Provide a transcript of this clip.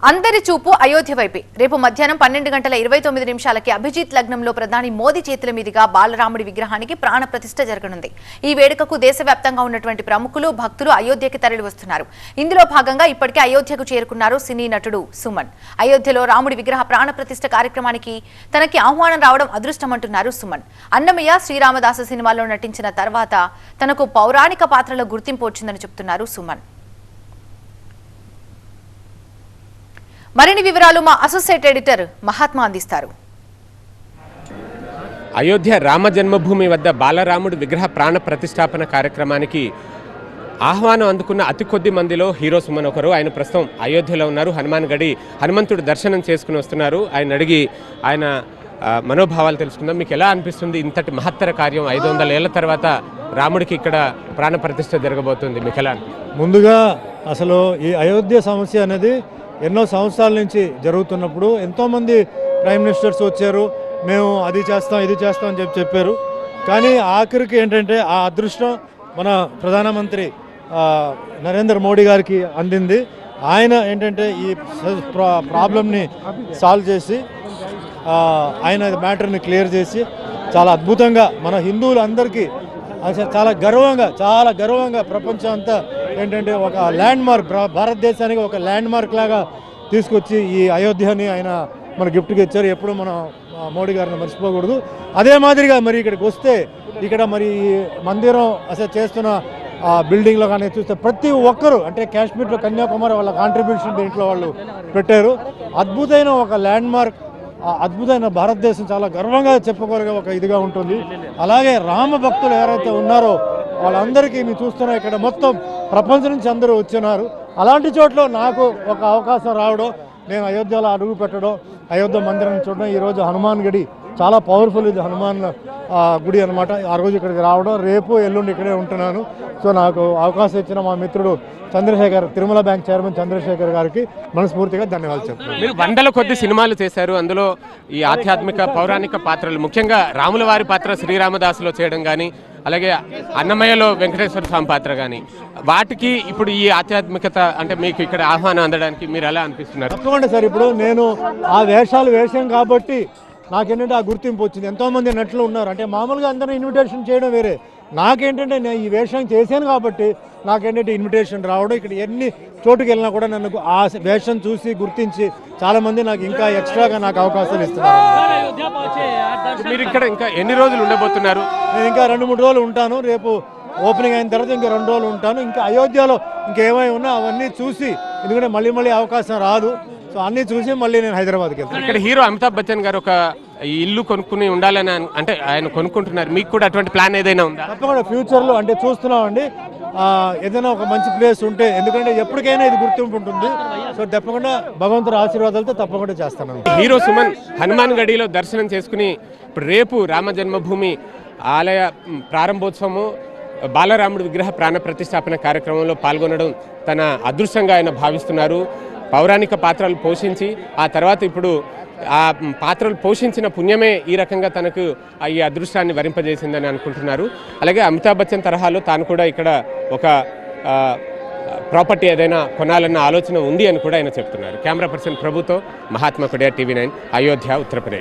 అందరి చూపు అయోధ్య వైపే. రేపు మధ్యాహ్నం 12:29 అభిజిత్ లగ్నంలో ప్రధాని మోదీ చేతుల మీదుగా బాలరాముడి విగ్రహానికి ప్రాణ ప్రతిష్ఠ జరగనుంది. ఈ వేడుకకు దేశవ్యాప్తంగా ఉన్నటువంటి ప్రముఖులు, భక్తులు అయోధ్యకి తరలి వస్తున్నారు. ఇందులో భాగంగా ఇప్పటికే అయోధ్యకు చేరుకున్నారు సినీ నటుడు సుమన్. అయోధ్యలో రాముడి విగ్రహ ప్రాణ ప్రతిష్ఠ కార్యక్రమానికి తనకి ఆహ్వానం రావడం అదృష్టమంటున్నారు సుమన్. అన్నమయ్య, శ్రీరామదాసు సినిమాలో నటించిన తర్వాత తనకు పౌరాణిక పాత్రలో గుర్తింపు వచ్చిందని చెప్తున్నారు సుమన్. మరిన్ని వివరాలు మా అసోసియేట్ ఎడిటర్ మహాత్మా అందిస్తారు. అయోధ్య రామ జన్మభూమి వద్ద బాలరాముడు విగ్రహ ప్రాణ ప్రతిష్టాపన కార్యక్రమానికి ఆహ్వానం అందుకున్న అతి కొద్ది మందిలో హీరో సుమన్ ఒకరు. ఆయన ప్రస్తుతం అయోధ్యలో ఉన్నారు. హనుమాన్ గడి హనుమంతుడు దర్శనం చేసుకుని వస్తున్నారు. ఆయన అడిగి ఆయన మనోభావాలు తెలుసుకుందాం. మీకు ఎలా అనిపిస్తుంది ఇంతటి మహత్తర కార్యం? 500 ఏళ్ల తర్వాత రాముడికి ఇక్కడ ప్రాణ ప్రతిష్ఠ జరగబోతుంది. మీకు ఎలా అనిపిస్తుంది? ముందుగా అసలు ఈ అయోధ్య సమస్య అనేది ఎన్నో సంవత్సరాల నుంచి జరుగుతున్నప్పుడు ఎంతోమంది ప్రైమ్ మినిస్టర్స్ వచ్చారు, మేము అది చేస్తాం ఇది చేస్తాం అని చెప్పారు. కానీ ఆఖరికి ఏంటంటే ఆ అదృష్టం మన ప్రధానమంత్రి నరేంద్ర మోడీ గారికి అందింది. ఆయన ఏంటంటే ఈ ప్రాబ్లమ్ని సాల్వ్ చేసి ఆయన మ్యాటర్ని క్లియర్ చేసి చాలా అద్భుతంగా మన హిందువులందరికీ చాలా గర్వంగా ప్రపంచం అంతా ఏంటంటే ఒక ల్యాండ్ మార్క్, భారతదేశానికి ఒక ల్యాండ్ మార్క్ లాగా తీసుకొచ్చి ఈ అయోధ్యని ఆయన మన గిఫ్ట్గా ఇచ్చారు. ఎప్పుడు మనం మోడీ గారిని మర్చిపోకూడదు. అదే మాదిరిగా మరి ఇక్కడికి వస్తే ఇక్కడ మరి మందిరం అసలు చేస్తున్న బిల్డింగ్లో కానీ చూస్తే ప్రతి ఒక్కరు అంటే కాశ్మీర్లో కన్యాకుమారి వాళ్ళ కాంట్రిబ్యూషన్ దీంట్లో వాళ్ళు పెట్టారు. అద్భుతమైన ఒక ల్యాండ్ మార్క్, అద్భుతమైన భారతదేశం చాలా గర్వంగా చెప్పుకోగలిగే ఒక ఇదిగా ఉంటుంది. అలాగే రామ భక్తులు ఎవరైతే ఉన్నారో వాళ్ళందరికీ మీరు చూస్తున్నా ఇక్కడ మొత్తం ప్రపంచం నుంచి అందరూ వచ్చినారు. అలాంటి చోట్ల నాకు ఒక అవకాశం రావడం, నేను అయోధ్యలో అడుగు పెట్టడం, అయోధ్య మందిరం చూడడం. ఈరోజు హనుమాన్ గడి చాలా పవర్ఫుల్, ఇది హనుమాన్ గుడి అనమాట. ఆ రోజు ఇక్కడికి రావడం, రేపు ఎల్లుండి ఇక్కడే ఉంటున్నాను. సో నాకు అవకాశం ఇచ్చిన మా మిత్రుడు చంద్రశేఖర్, తిరుమల బ్యాంక్ చైర్మన్ చంద్రశేఖర్ గారికి మనస్ఫూర్తిగా ధన్యవాదాలు చెప్తున్నాను. మీరు 100 కొద్ది సినిమాలు చేశారు. అందులో ఈ ఆధ్యాత్మిక పౌరాణిక పాత్రలు, ముఖ్యంగా రాముల వారి పాత్ర శ్రీరామదాసులో చేయడం కానీ, అలాగే అన్నమయ్యలో వెంకటేశ్వర స్వామి పాత్ర కానీ, వాటికి ఇప్పుడు ఈ ఆధ్యాత్మికత అంటే మీకు ఇక్కడ ఆహ్వానం అందడానికి మీరు ఎలా అనిపిస్తున్నారు? తప్పకుండా సార్, ఇప్పుడు నేను ఆ వేషాలు వేసాం కాబట్టి నాకేంటంటే ఆ గుర్తింపు వచ్చింది. ఎంతోమంది నటులు ఉన్నారు, అంటే మామూలుగా అందరూ ఇన్విటేషన్ చేయడం వేరే, నాకేంటంటే నేను ఈ వేషం చేశాను కాబట్టి నాకేంటంటే ఇన్విటేషన్ రావడం, ఇక్కడ ఎన్ని చోటుకి వెళ్ళినా కూడా నన్ను ఆ వేషం చూసి గుర్తించి చాలామంది నాకు ఇంకా ఎక్స్ట్రాగా నాకు అవకాశాలు ఇస్తున్నారు. మీరు ఇక్కడ ఇంకా ఎన్ని రోజులు ఉండబోతున్నారు? నేను ఇంకా 2-3 రోజులు ఉంటాను. రేపు ఓపెనింగ్ అయిన తర్వాత ఇంకా 2 రోజులు ఉంటాను. ఇంకా అయోధ్యలో ఇంకేమై ఉన్నా అవన్నీ చూసి, ఎందుకంటే మళ్ళీ అవకాశం రాదు, సో అన్నీ చూసి మళ్ళీ నేను హైదరాబాద్కి వెళ్తాను. ఇక్కడ హీరో అమితాబ్ బచ్చన్ గారు ఒక ఇల్లు కొనుక్కుని ఉండాలని అంటే ఆయన కొనుక్కుంటున్నారు. మీకు కూడా అటువంటి ప్లాన్ ఏదైనా ఉందా? తప్పకుండా ఫ్యూచర్లో అంటే చూస్తున్నామండి, ఏదైనా ఒక మంచి ప్లేస్ ఉంటే, ఎందుకంటే ఎప్పటికైనా ఇది గుర్తింపు ఉంటుంది. సో తప్పకుండా భగవంతుడి ఆశీర్వాదాలతో తప్పకుండా చేస్తాను. హీరో సుమన్ హనుమాన్ గడిలో దర్శనం చేసుకుని ఇప్పుడు రేపు రామ జన్మభూమి ఆలయ ప్రారంభోత్సవము, బాలరాముడి విగ్రహ ప్రాణ ప్రతిష్టాపన కార్యక్రమంలో పాల్గొనడం తన అదృష్టంగా ఆయన భావిస్తున్నారు. పౌరాణిక పాత్రలు పోషించి ఆ తర్వాత ఇప్పుడు ఆ పాత్రలు పోషించిన పుణ్యమే ఈ రకంగా తనకు ఈ అదృష్టాన్ని వరింపజేసిందని అనుకుంటున్నారు. అలాగే అమితాబ్ బచ్చన్ తరహాలో తాను కూడా ఇక్కడ ఒక ప్రాపర్టీ ఏదైనా కొనాలన్న ఆలోచన ఉంది అని కూడా ఆయన చెప్తున్నారు. కెమెరా పర్సన్ ప్రభుతో మహాత్మా కొడియా, TV9, అయోధ్య, ఉత్తరప్రదేశ్.